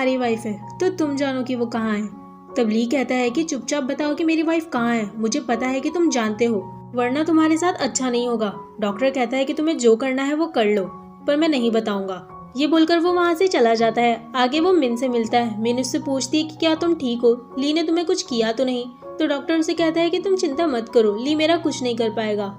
तुम्हारी वाइफ है तो तुम जानो कि वो कहाँ है। तब ली कहता है कि चुपचाप बताओ कि मेरी वाइफ कहाँ है, मुझे पता है कि तुम जानते हो, वरना तुम्हारे साथ अच्छा नहीं होगा। डॉक्टर कहता है कि तुम्हें जो करना है वो कर लो, पर मैं नहीं बताऊंगा। ये बोलकर वो वहाँ से चला जाता है। आगे वो मिन से मिलता है। मिन उससे पूछती है कि क्या तुम ठीक हो, ली ने तुम्हें कुछ किया तो नहीं। तो डॉक्टर उसे कहता है कि तुम चिंता मत करो, ली मेरा कुछ नहीं कर पाएगा।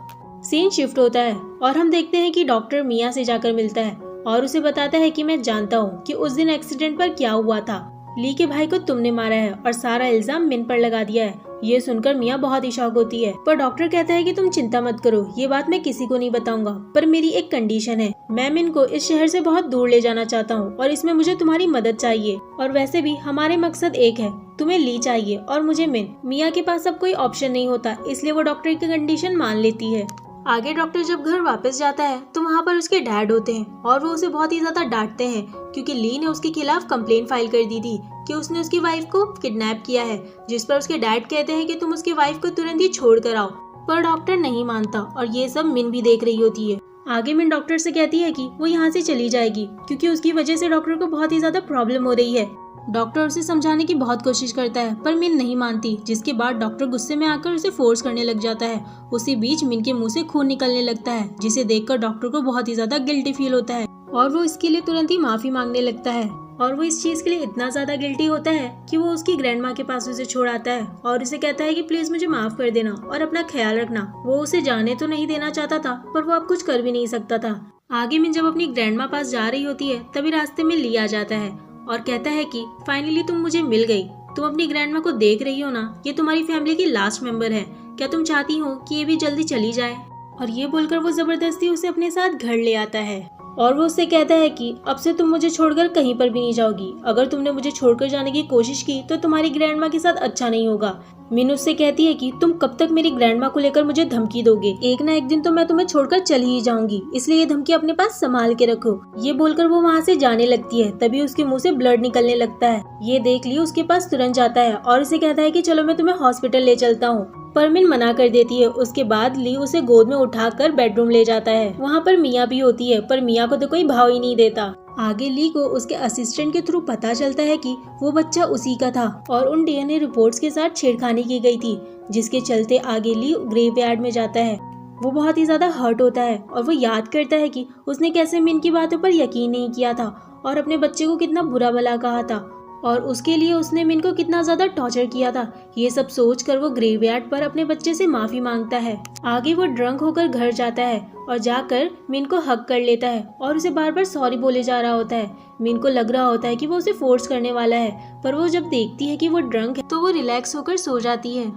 सीन शिफ्ट होता है और हम देखते हैं कि डॉक्टर मिया से जाकर मिलता है और उसे बताता है कि मैं जानता हूँ कि उस दिन एक्सीडेंट पर क्या हुआ था। ली के भाई को तुमने मारा है और सारा इल्जाम मिन पर लगा दिया है। ये सुनकर मिया बहुत ही शॉक होती है, पर डॉक्टर कहता है कि तुम चिंता मत करो, ये बात मैं किसी को नहीं बताऊंगा, पर मेरी एक कंडीशन है। मैं मिन को इस शहर से बहुत दूर ले जाना चाहता हूँ और इसमें मुझे तुम्हारी मदद चाहिए। और वैसे भी हमारे मकसद एक है, तुम्हें ली चाहिए और मुझे मिन। मिया के पास अब कोई ऑप्शन नहीं होता, इसलिए वो डॉक्टर की कंडीशन मान लेती है। आगे डॉक्टर जब घर वापस जाता है तो वहाँ पर उसके डैड होते हैं और वो उसे बहुत ही ज्यादा डांटते हैं, क्योंकि ली ने उसके खिलाफ कंप्लेन फाइल कर दी थी कि उसने उसकी वाइफ को किडनैप किया है। जिस पर उसके डैड कहते हैं कि तुम उसकी वाइफ को तुरंत ही छोड़ कर आओ, पर डॉक्टर नहीं मानता और ये सब मिन भी देख रही होती है। आगे मिन डॉक्टर से कहती है कि वो यहाँ से चली जाएगी, क्योंकि उसकी वजह से डॉक्टर को बहुत ही ज्यादा प्रॉब्लम हो रही है। डॉक्टर उसे समझाने की बहुत कोशिश करता है, पर मिन नहीं मानती, जिसके बाद डॉक्टर गुस्से में आकर उसे फोर्स करने लग जाता है। उसी बीच मिन के मुंह से खून निकलने लगता है, जिसे देखकर डॉक्टर को बहुत ही ज्यादा गिल्टी फील होता है और वो इसके लिए तुरंत ही माफी मांगने लगता है। और वो इस चीज के लिए इतना ज्यादा गिल्टी होता है कि वो उसकी ग्रैंड माँ के पास उसे छोड़ आता है और उसे कहता है कि प्लीज मुझे माफ कर देना और अपना ख्याल रखना। वो उसे जाने तो नहीं देना चाहता था, पर वो अब कुछ कर भी नहीं सकता था। आगे मिन जब अपनी ग्रैंड माँ पास जा रही होती है तभी रास्ते में ली आ जाता है और कहता है कि फाइनली तुम मुझे मिल गई। तुम अपनी ग्रैंड माँ को देख रही हो ना, ये तुम्हारी फैमिली की लास्ट मेंबर है। क्या तुम चाहती हो कि ये भी जल्दी चली जाए? और ये बोलकर वो जबरदस्ती उसे अपने साथ घर ले आता है और वो उससे कहता है कि अब से तुम मुझे छोड़कर कहीं पर भी नहीं जाओगी। अगर तुमने मुझे छोड़कर जाने की कोशिश की तो तुम्हारी ग्रैंड माँ के साथ अच्छा नहीं होगा। मिन उससे कहती है कि तुम कब तक मेरी ग्रैंड माँ को लेकर मुझे धमकी दोगे, एक ना एक दिन तो मैं तुम्हें छोड़कर चली ही जाऊंगी, इसलिए ये धमकी अपने पास संभाल के रखो। ये बोलकर वो वहाँ से जाने लगती है। तभी उसके मुंह से ब्लड निकलने लगता है। ये देख ली उसके पास तुरंत जाता है और उसे कहता है कि चलो मैं तुम्हें हॉस्पिटल ले चलता हूँ, पर मिन मना कर देती है। उसके बाद ली उसे गोद में उठाकर बेडरूम ले जाता है। वहाँ पर मिया भी होती है, पर मिया को तो कोई भाव ही नहीं देता। आगे ली को उसके असिस्टेंट के थ्रू पता चलता है कि वो बच्चा उसी का था और उन डीएनए रिपोर्ट्स के साथ छेड़खानी की गई थी, जिसके चलते आगे ली ग्रेवयार्ड में जाता है। वो बहुत ही ज्यादा हर्ट होता है और वो याद करता है कि उसने कैसे मिन की बातों पर यकीन नहीं किया था और अपने बच्चे को कितना बुरा भला कहा था और उसके लिए उसने मिन को कितना ज्यादा टॉर्चर किया था। ये सब सोचकर वो ग्रेवयार्ड पर अपने बच्चे से माफी मांगता है। आगे वो ड्रंक होकर घर जाता है और जाकर मिन को हग कर लेता है और उसे बार बार सॉरी बोले जा रहा होता है। मिन को लग रहा होता है कि वो उसे फोर्स करने वाला है, पर वो जब देखती है कि वो ड्रंक है तो वो रिलैक्स होकर सो जाती है।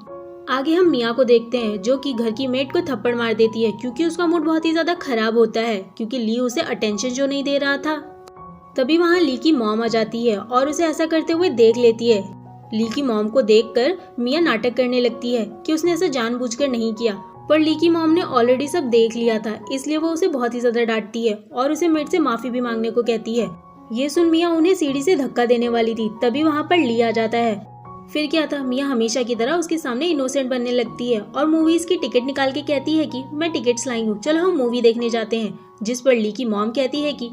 आगे हम मिया को देखते हैं, जो कि घर की मेड को थप्पड़ मार देती है, क्योंकि उसका मूड बहुत ही ज्यादा खराब होता है, क्योंकि ली उसे अटेंशन जो नहीं दे रहा था। तभी वहाँ ली की मॉम आ जाती है और उसे ऐसा करते हुए देख लेती है। ली की मॉम को देखकर मिया नाटक करने लगती है कि उसने ऐसा जानबूझकर नहीं किया, पर ली की मॉम ने ऑलरेडी सब देख लिया था, इसलिए वो उसे बहुत ही ज्यादा डांटती है और उसे मेड से माफी भी मांगने को कहती है। ये सुन मिया उन्हें सीढ़ी से धक्का देने वाली थी, तभी वहाँ पर ली आ जाता है। फिर क्या था, मिया हमेशा की तरह उसके सामने इनोसेंट बनने लगती है और मूवीज की टिकट निकाल के कहती है कि मैं टिकट्स लाई हूँ, चलो हम मूवी देखने जाते हैं। जिस पर ली की मॉम कहती है कि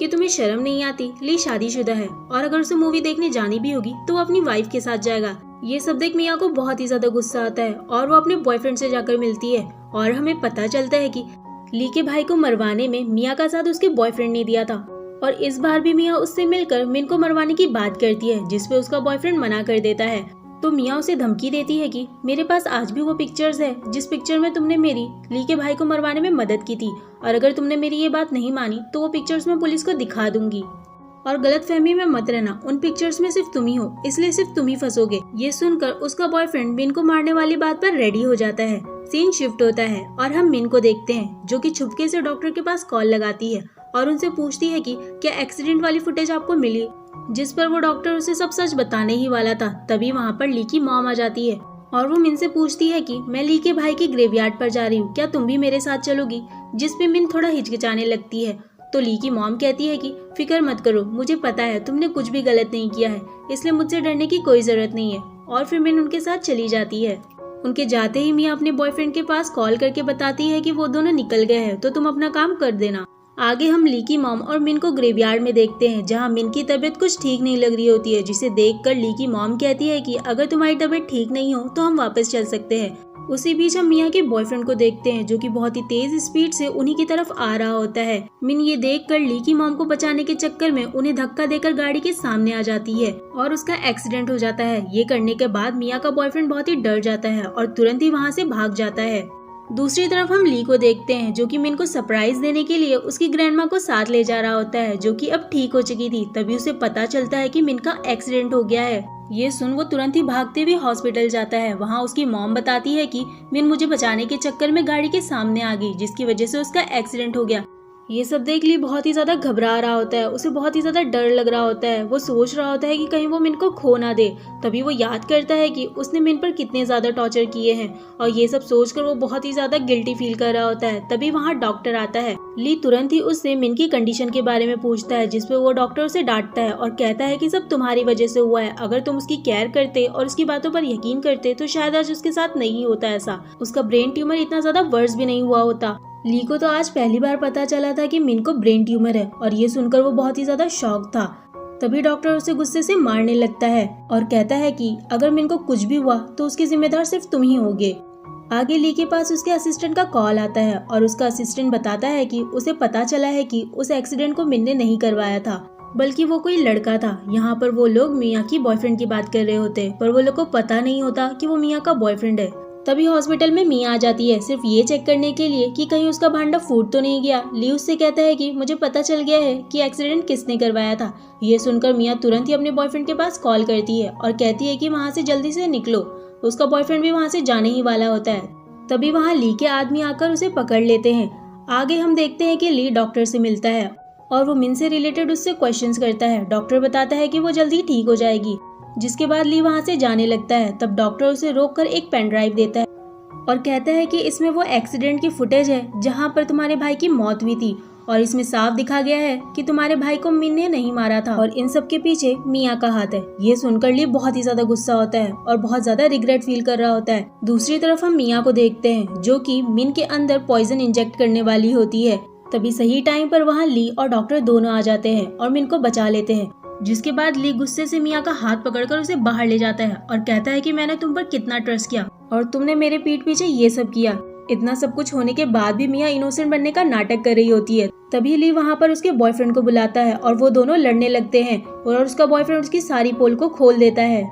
तुम्हें शर्म नहीं आती, ली शादीशुदा है और अगर उसे मूवी देखने जानी भी होगी तो वो अपनी वाइफ के साथ जाएगा। ये सब देख मिया को बहुत ही ज्यादा गुस्सा आता है और वो अपने बॉयफ्रेंड से जाकर मिलती है और हमें पता चलता है कि ली के भाई को मरवाने में मिया का साथ उसके बॉयफ्रेंड ने दिया था और इस बार भी मिया उससे मिलकर मिन को मरवाने की बात करती है, जिसपे उसका बॉयफ्रेंड मना कर देता है। तो मिया उसे धमकी देती है कि मेरे पास आज भी वो पिक्चर्स है जिस पिक्चर में तुमने मेरी ली के भाई को मरवाने में मदद की थी, और अगर तुमने मेरी ये बात नहीं मानी तो वो पिक्चर्स मैं पुलिस को दिखा दूंगी और गलतफहमी में मत रहना, उन पिक्चर्स में सिर्फ तुम ही हो, इसलिए सिर्फ तुम ही फंसोगे। ये सुनकर उसका बॉयफ्रेंड मिन को मारने वाली बात पर रेडी हो जाता है। सीन शिफ्ट होता है और हम मिन को देखते हैं, जो कि छुपके से डॉक्टर के पास कॉल लगाती है और उनसे पूछती है कि क्या एक्सीडेंट वाली फुटेज आपको मिली, जिस पर वो डॉक्टर उसे सब सच बताने ही वाला था। तभी वहाँ पर ली की मॉम आ जाती है और वो मिन से पूछती है कि मैं ली के भाई की ग्रेवयार्ड पर जा रही हूँ, क्या तुम भी मेरे साथ चलोगी, जिस पे मिन थोड़ा हिचकिचाने लगती है। तो ली की मॉम कहती है कि फिक्र मत करो, मुझे पता है तुमने कुछ भी गलत नहीं किया है, इसलिए मुझसे डरने की कोई जरूरत नहीं है। और फिर मिन उनके साथ चली जाती है। उनके जाते ही मिया अपने बॉयफ्रेंड के पास कॉल करके बताती है कि वो दोनों निकल गए हैं, तो तुम अपना काम कर देना। आगे हम ली की मॉम और मिन को ग्रेवयार्ड में देखते हैं, जहां मिन की तबीयत कुछ ठीक नहीं लग रही होती है, जिसे देखकर ली की मॉम कहती है कि अगर तुम्हारी तबीयत ठीक नहीं हो तो हम वापस चल सकते हैं। उसी बीच हम मिया के बॉयफ्रेंड को देखते हैं, जो कि बहुत ही तेज स्पीड से उन्हीं की तरफ आ रहा होता है। मिन ये देखकर ली की मॉम को बचाने के चक्कर में उन्हें धक्का देकर गाड़ी के सामने आ जाती है और उसका एक्सीडेंट हो जाता है। ये करने के बाद मिया का बॉयफ्रेंड बहुत ही डर जाता है और तुरंत ही वहाँ से भाग जाता है। दूसरी तरफ हम ली को देखते हैं, जो कि मिन को सरप्राइज देने के लिए उसकी ग्रैंडमा को साथ ले जा रहा होता है, जो कि अब ठीक हो चुकी थी। तभी उसे पता चलता है कि मिन का एक्सीडेंट हो गया है। ये सुन वो तुरंत ही भागते हुए हॉस्पिटल जाता है। वहाँ उसकी मॉम बताती है कि मिन मुझे बचाने के चक्कर में गाड़ी के सामने आ गई, जिसकी वजह से उसका एक्सीडेंट हो गया। ये सब देख ली बहुत ही ज्यादा घबरा रहा होता है, उसे बहुत ही ज्यादा डर लग रहा होता है। वो सोच रहा होता है कि कहीं वो मिन को खो ना दे। तभी वो याद करता है कि उसने मिन पर कितने ज्यादा टॉर्चर किए हैं और ये सब सोचकर वो बहुत ही ज्यादा गिल्टी फील कर रहा होता है। तभी वहाँ डॉक्टर आता है। ली तुरंत ही उससे मिन की कंडीशन के बारे में पूछता है, जिसपे वो डॉक्टर उसे डांटता है और कहता है कि सब तुम्हारी वजह से हुआ है। अगर तुम उसकी केयर करते और उसकी बातों पर यकीन करते तो शायद आज उसके साथ नहीं होता ऐसा। उसका ब्रेन ट्यूमर इतना ज्यादा वर्स भी नहीं हुआ होता। ली को तो आज पहली बार पता चला था कि मिन को ब्रेन ट्यूमर है और ये सुनकर वो बहुत ही ज्यादा शॉक था। तभी डॉक्टर उसे गुस्से से मारने लगता है और कहता है कि अगर मिन को कुछ भी हुआ तो उसके जिम्मेदार सिर्फ तुम ही होगे। आगे ली के पास उसके असिस्टेंट का कॉल आता है और उसका असिस्टेंट बताता है कि उसे पता चला है कि उस एक्सीडेंट को मिन ने नहीं करवाया था, बल्कि वो कोई लड़का था। यहाँ पर वो लोग मिया की बॉयफ्रेंड की बात कर रहे होते, पर वो लोग को पता नहीं होता कि वो मिया का बॉयफ्रेंड है। तभी हॉस्पिटल में मिया आ जाती है, सिर्फ ये चेक करने के लिए कि कहीं उसका भांडा फूट तो नहीं गया। ली उससे कहता है कि मुझे पता चल गया है कि एक्सीडेंट किसने करवाया था। ये सुनकर मिया तुरंत ही अपने बॉयफ्रेंड के पास कॉल करती है और कहती है कि वहाँ से जल्दी से निकलो। उसका बॉयफ्रेंड भी वहाँ से जाने ही वाला होता है। तभी वहाँ ली के आदमी आकर उसे पकड़ लेते हैं। आगे हम देखते हैं कि ली डॉक्टर से मिलता है और वो मिन से रिलेटेड उससे क्वेश्चंस करता है। डॉक्टर बताता है कि वो जल्दी ठीक हो जाएगी, जिसके बाद ली वहाँ से जाने लगता है। तब डॉक्टर उसे रोककर एक पेन ड्राइव देता है और कहता है कि इसमें वो एक्सीडेंट की फुटेज है जहाँ पर तुम्हारे भाई की मौत हुई थी और इसमें साफ दिखा गया है कि तुम्हारे भाई को मिन ने नहीं मारा था और इन सब के पीछे मिया का हाथ है। ये सुनकर ली बहुत ही ज्यादा गुस्सा होता है और बहुत ज्यादा रिग्रेट फील कर रहा होता है। दूसरी तरफ हम मिया को देखते हैं, जो कि मिन के अंदर पॉइजन इंजेक्ट करने वाली होती है। तभी सही टाइम पर वहाँ ली और डॉक्टर दोनों आ जाते हैं और मिन को बचा लेते हैं, जिसके बाद ली गुस्से से मिया का हाथ पकड़कर उसे बाहर ले जाता है और कहता है कि मैंने तुम पर कितना ट्रस्ट किया और तुमने मेरे पीठ पीछे ये सब किया। इतना सब कुछ होने के बाद भी मिया इनोसेंट बनने का नाटक कर रही होती है। तभी ली वहाँ पर उसके बॉयफ्रेंड को बुलाता है और वो दोनों लड़ने लगते हैं और उसका बॉयफ्रेंड उसकी सारी पोल को खोल देता है,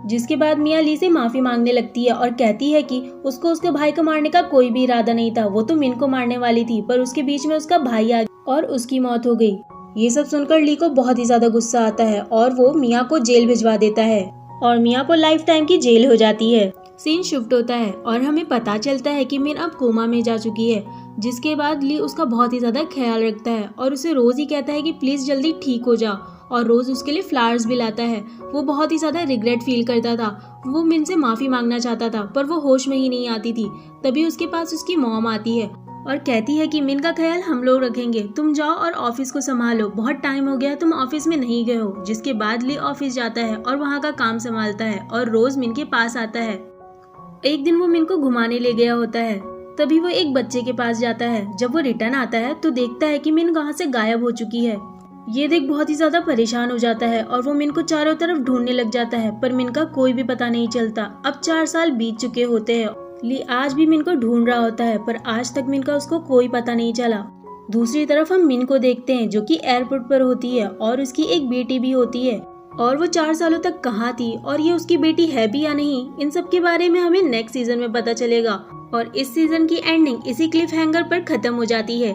जिसके बाद मिया ली से माफी मांगने लगती है और कहती है कि उसको उसके भाई को मारने का कोई भी इरादा नहीं था। वो तो मिन को मारने वाली थी, पर उसके बीच में उसका भाई आ गया और उसकी मौत हो गई। ये सब सुनकर ली को बहुत ही ज्यादा गुस्सा आता है और वो मिया को जेल भिजवा देता है और मिया को लाइफ टाइम की जेल हो जाती है। सीन शिफ्ट होता है और हमें पता चलता है कि मिन अब कोमा में जा चुकी है, जिसके बाद ली उसका बहुत ही ज्यादा ख्याल रखता है और उसे रोज ही कहता है कि प्लीज जल्दी ठीक हो जा और रोज उसके लिए फ्लावर्स भी लाता है। वो बहुत ही ज्यादा रिग्रेट फील करता था। वो मिन से माफी मांगना चाहता था, पर वो होश में ही नहीं आती थी। तभी उसके पास उसकी मॉम आती है और कहती है कि मिन का ख्याल हम लोग रखेंगे, तुम जाओ और ऑफिस को संभालो, बहुत टाइम हो गया तुम ऑफिस में नहीं गए हो। जिसके बाद ली ऑफिस जाता है और वहाँ का काम संभालता है और रोज मिन के पास आता है। एक दिन वो मिन को घुमाने ले गया होता है। तभी वो एक बच्चे के पास जाता है। जब वो रिटर्न आता है तो देखता है कि मिन वहाँ से गायब हो चुकी है। ये देख बहुत ही ज्यादा परेशान हो जाता है और वो मिन को चारों तरफ ढूंढने लग जाता है, पर मिन का कोई भी पता नहीं चलता। अब 4 साल बीत चुके होते हैं। ली आज भी मिन को ढूंढ रहा होता है, पर आज तक मिन का उसको कोई पता नहीं चला। दूसरी तरफ हम मिन को देखते हैं, जो कि एयरपोर्ट पर होती है और उसकी एक बेटी भी होती है और वो 4 सालों तक कहाँ थी और ये उसकी बेटी है भी या नहीं, इन सब के बारे में हमें नेक्स्ट सीजन में पता चलेगा। और इस सीजन की एंडिंग इसी क्लिफ हैंगर पर खत्म हो जाती है।